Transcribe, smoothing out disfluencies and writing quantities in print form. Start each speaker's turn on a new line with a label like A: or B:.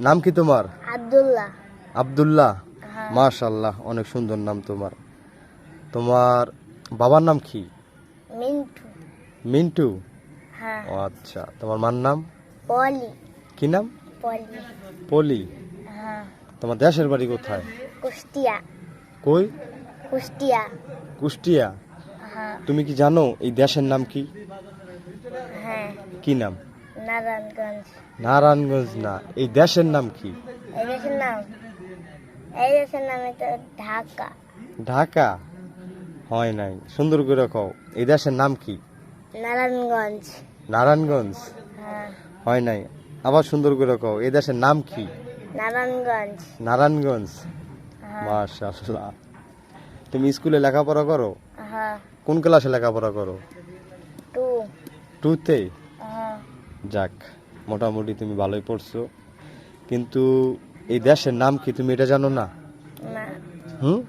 A: নাম কি তোমার?
B: আব্দুল্লাহ।
A: আব্দুল্লাহ।
B: হ্যাঁ।
A: মাশাআল্লাহ, অনেক সুন্দর নাম তোমার। তোমার বাবার নাম কি?
B: মিন্টু।
A: মিন্টু।
B: হ্যাঁ।
A: ও আচ্ছা, তোমার মার নাম
B: পলি।
A: কি নাম?
B: পলি।
A: পলি।
B: হ্যাঁ।
A: তোমার দেশের বাড়ি কোথায়?
B: কুষ্টিয়া।
A: কই?
B: কুষ্টিয়া।
A: কুষ্টিয়া।
B: হ্যাঁ।
A: তুমি কি জানো এই দেশের নাম কি?
B: হ্যাঁ।
A: কি নাম?
B: নারায়ণগঞ্জ।
A: নারায়ণগঞ্জ না, এই দেশের নাম কি?
B: এই দেশের নাম তো ঢাকা।
A: ঢাকা হয় নাই, সুন্দর করে কও। এই দেশের নাম কি?
B: নারায়ণগঞ্জ।
A: নারায়ণগঞ্জ
B: হ্যাঁ।
A: হয় নাই, আবার সুন্দর করে কও। এই দেশের নাম কি?
B: নারায়ণগঞ্জ।
A: নারায়ণগঞ্জ।
B: হ্যাঁ।
A: মাশাআল্লাহ। তুমি স্কুলে লেখাপড়া করো?
B: হ্যাঁ।
A: কোন ক্লাসে লেখাপড়া করো?
B: 2।
A: 2-তে?
B: হ্যাঁ।
A: যাক, মোটামুটি তুমি ভালোই পড়ছো। কিন্তু এই দেশের নাম কি তুমি এটা জানো না?
B: না।
A: হুম